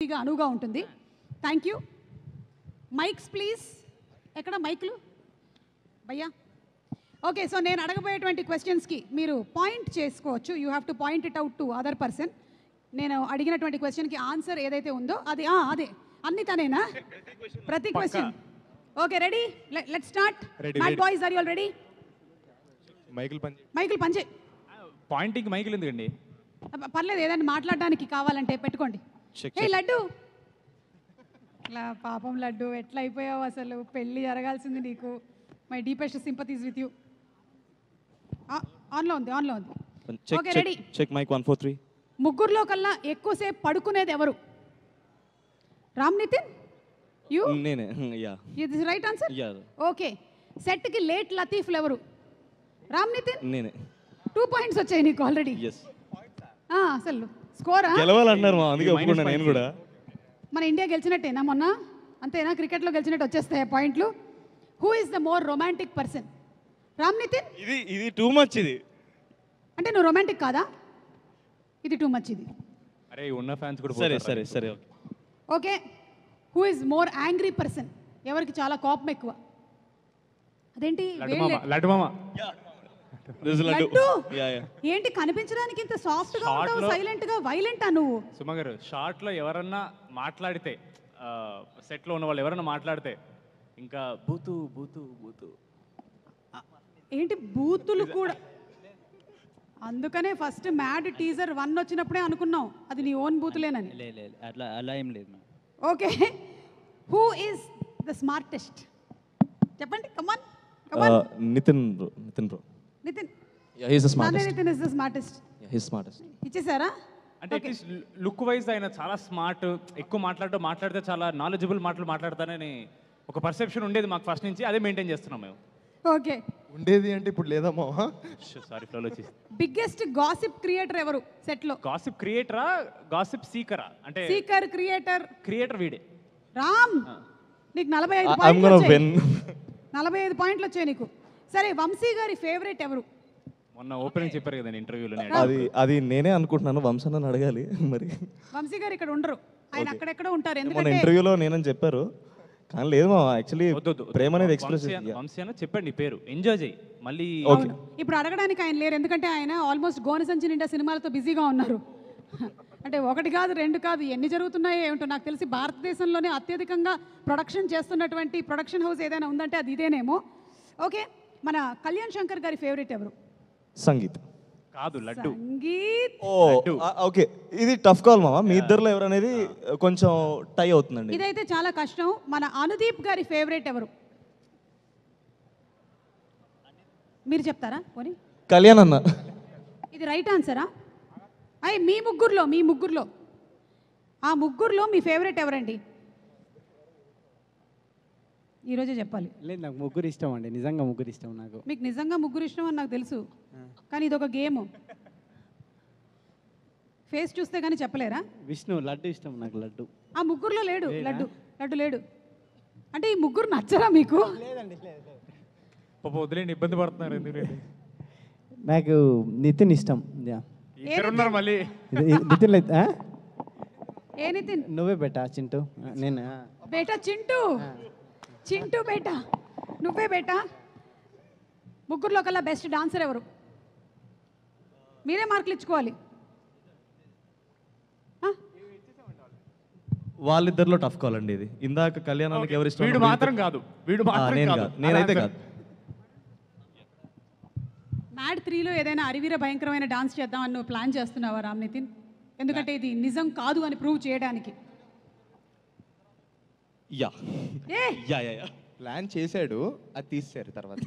సూటిగా అనువుగా ఉంటుంది. Thank you. Mics please. ఎక్కడ మైక్లు భయ్యా? ఓకే, సో నేను అడగబోయేటువంటి క్వశ్చన్స్కి మీరు పాయింట్ చేసుకోవచ్చు. You have to point it out to other person. నేను అడిగినటువంటి క్వశ్చన్కి ఆన్సర్ ఏదైతే ఉందో అది అదే అన్ని తనేనా? ప్రతి question. Okay, ready? Let's start. Mad boys, are you all ready? Michael పంచే. పాయింటింగ్ మైకిల్ ఎందుకండి? పర్లేదు, ఏదైనా మాట్లాడడానికి కావాలంటే పెట్టుకోండి. ఏ లడ్డు, ఇలా పాపం లడ్డు ఎట్లా అయిపోయావు అసలు? పెళ్ళి జరగాల్సింది నీకు. My deepest sympathies with you. ఆన్లో ఉంది. Okay, ready? Check mic 1 4 3. ముగ్గురులో కల్లా ఎక్కువసేపు పడుకునేది ఎవరు? రామ్ నితిన్, యూ? నేనే. యా, ఇది రైట్ ఆన్సర్. యా. ఓకే, సెట్కి లేట్ లతీఫ్లు ఎవరు? రామ్ నితిన్. నేనే. 2 పాయింట్స్ వచ్చాయి నీకు ఆల్రెడీ. ఎస్. అసలు స్కోరా? గెలవాలన్నారు మా, అందుకే ఒప్పుకున్నా నేను కూడా. మన ఇండియా గెలిచినట్టేనా మొన్న? అంతేనా? క్రికెట్లో గెలిచినట్టు వచ్చేస్తాయి పాయింట్లు. Who is the more romantic person? Ram Nitin. ఇది టూ మచ్. ఇది అంటే నువ్వు రొమాంటిక్ కాదా? ఇది టూ మచ్. ఇది అరే ఉన్న ఫ్యాన్స్ కూడా సరే. Okay, who is more angry person? ఎవరికి చాలా కోపం ఎక్కువ? అదేంటి? లడ్డు మామ. లడ్డు. ఏంటి కనిపించడానికి ఇంత సాఫ్ట్ గా ఉంటావు, సైలెంట్ గా? వైలెంటా నువ్వు? సుమ గారు, షార్ట్ లో ఎవరన్నా మాట్లాడితే, సెట్ లో ఉన్న వాళ్ళు ఎవరన్నా మాట్లాడితే ఇంకా బూతు బూతు బూతు. ఏంటి బూతులు కూడా? అందుకనే ఫస్ట్ మ్యాడ్ టీజర్ 1 వచ్చినప్పుడే అనుకున్నాం అది నీ ఓన్ బూతులేనని. అలా ఏం లేదు. Okay, who is the smartest? చెప్పండి, come on. Nitin bro. Nitin. Yeah, he is the smartest. Nitin is the smartest. Yeah, he is smartest. ఇచ్చేసారా? అంటే అట్లీస్ట్ లుక్ వైజ్ ఆయన చాలా స్మార్ట్, ఎక్కువ మాట్లాడితే చాలా నాలెడ్జబుల్ మాటలు మాట్లాడతానని ఒక పర్సెప్షన్ ఉండేది మాకు ఫస్ట్ నుంచి. అదే మెయింటైన్ చేస్తున్నాం మేము. ఓకే, ఉండేది అంటే ఇప్పుడు లేదమ్మా. సారీ, ఫ్లోలో వచ్చేసి. బిగ్గెస్ట్ గాసిప్ క్రియేటర్ ఎవరు సెట్ లో? గాసిప్ క్రియేటరా, గాసిప్ సీకరా? అంటే సీకర్, క్రియేటర్ వీడే. రామ్, నీకు 45 I'm పాయింట్లు gonna వచ్చాయి. win. 45 పాయింట్లు వచ్చాయి నీకు. సరే, వంశీ గారి ఫేవరెట్ ఎవరు? మొన్న ఓపెనింగ్ చెప్పారు కదండి ఇంటర్వ్యూలో. అది నేనే అనుకుంటున్నాను. వంశన్న అడగాలి మరి. వంశీ గారు ఇక్కడ ఉండరు, ఆయన అక్కడెక్కడ ఉంటారు. మన ఎందుకంటే ఇంటర్వ్యూలో నేనని చెప్పారు, కానీ లేదు మా, యాక్చువల్లీ ప్రేమ అనేది ఎక్స్ప్రెస్. వంశీ అన్న చెప్పండి పేరు, ఎంజాయ్ చేయి మళ్ళీ. అవును, ఇప్పుడు అడగడానికి ఆయన లేరు, ఎందుకంటే ఆయన ఆల్మోస్ట్ గోనసంచి నిండా సినిమాలతో బిజీగా ఉన్నారు. అంటే 1 కాదు 2 కాదు, ఎన్ని జరుగుతున్నాయో ఏమిటో. నాకు తెలిసి భారతదేశంలోనే అత్యధికంగా ప్రొడక్షన్ చేస్తున్నటువంటి ప్రొడక్షన్ హౌస్ ఏదైనా ఉందంటే అది ఇదేనేమో. ఓకే, మన కళ్యాణ్ శంకర్ గారి ఫేవరెట్ ఎవరు? సంగీత్. కాదు, లడ్డు. సంగీత్. ఓకే, ఇది టఫ్ కాల్ మామ. మీ ఇద్దరులో ఎవరనేది కొంచెం టై అవుతుందండి. ఇదైతే చాలా కష్టం. మన అనుదీప్ గారి ఫేవరెట్ ఎవరు? మీరు చెప్తారా పోనీ? కళ్యాణ్ అన్న. ఇది రైట్ ఆన్సరా? మీ ముగ్గురులో ఆ ముగ్గురులో మీ ఫేవరెట్ ఎవరండి? ఈరోజే చెప్పాలి. లేదు, నాకు ముగ్గురు ఇష్టం అండి. నిజంగా ముగ్గురు ఇష్టం నాకు. మీకు నిజంగా ముగ్గురు ఇష్టం అని నాకు తెలుసు, కానీ ఇది ఒక గేమ్. ఫేస్ చూస్తే కానీ చెప్పలేరా? విష్ణు, లడ్డు ఇష్టం నాకు. లడ్డు ఆ ముగ్గురులో లేడు. లడ్డు లేడు. అంటే ఈ ముగ్గురు నచ్చరా మీకు? పాప వదిలేండి, ఇబ్బంది పడుతున్నారు ఎందుకంటే. నాకు నితిన్ ఇష్టం. ఉన్నారు మళ్ళీ. నితిన్ లేదు. ఏ నితిన్? నువ్వే బేటా చింటూ. నేను బేటా చింటూ బేటా, నువ్వే బేటా. ముగ్గురులో కల్లా బెస్ట్ డాన్సర్ ఎవరు? మీరే మార్కులు ఇచ్చుకోవాలి. వాళ్ళిద్దరిలో టఫ్ కాల్ అండి ఇది. ఇందాక కళ్యాణానికి ఎవరు ఇష్టం? వీడు మాత్రం కాదు. నేనైతే కాదు. మ్యాడ్ 3లో ఏదైనా అరివీర భయంకరమైన డాన్స్ చేద్దామని నువ్వు ప్లాన్ చేస్తున్నావా రామ్ నితిన్? ఎందుకంటే ఇది నిజం కాదు అని ప్రూవ్ చేయడానికి. ప్లాన్ చేశాడు, అది తీసేశారు తర్వాత.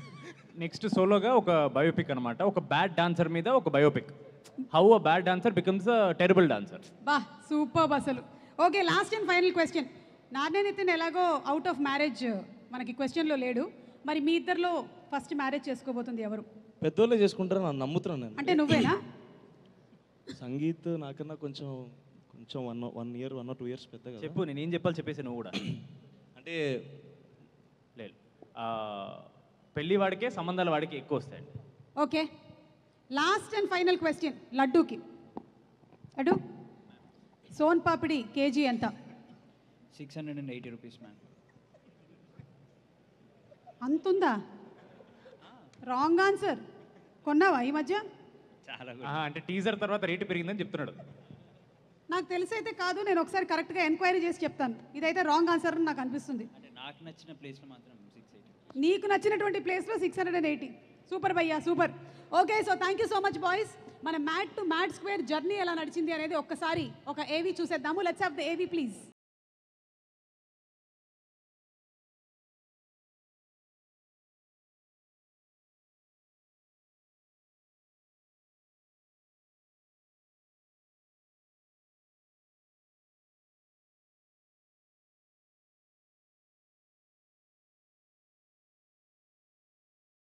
నెక్స్ట్ సోలోగా ఒక బయోపిక్ అనమాట. ఒక బ్యాడ్ డాన్సర్ మీద ఒక biopic. How a bad dancer becomes a terrible dancer. బా, సూపర్ అసలు. Okay, last and final question. నాన్నే నితిన్ ఎలాగో అవుట్ ఆఫ్ మ్యారేజ్ మనకి క్వశ్చన్లో లేడు. మరి మీ ఇద్దరిలో ఫస్ట్ మ్యారేజ్ చేసుకోబోతుంది ఎవరు? పెద్దోళ్ళే చేసుకుంటారు, నన్ను నమ్ముతున్నాను నేను. అంటే నువ్వేనా? సంగీత్ నాకన్నా కొంచెం 1 year 1 or 2 years పెద్దగా. చెప్పు, నేను ఏం చెప్పాలి చెప్పేసి నువ్వు కూడా. అంటే లేదు, పెళ్లి వాడికే సంబంధాల వాడికి ఎక్కువ వస్తాయండి. Okay, last and final question లడ్డూకి. లడ్డు, సోన్ పాపిడి కేజీ ఎంత? 680 rupees, ma'am. అంతుందా? Wrong answer. కొన్నావా ఈ మధ్య? చాలా అంటే టీజర్ తర్వాత రేటు పెరిగిందని చెప్తున్నాడు. నాకు తెలిసైతే కాదు, నేను ఒకసారి కరెక్ట్గా ఎంక్వైరీ చేసి చెప్తాను. ఇదైతే రాంగ్ ఆన్సర్ అని నాకు అనిపిస్తుంది. అంటే నాకు నచ్చిన ప్లేస్లో మాత్రం 680. నీకు నచ్చినటువంటి ప్లేస్లో 680. సూపర్ భయ్యా, super. Okay, so thank you so much boys. మన Mad to Mad Square journey ఎలా నడిచింది అనేది ఒక్కసారి ఒక ఏవీ చూసేద్దాము. Let's have the AV please.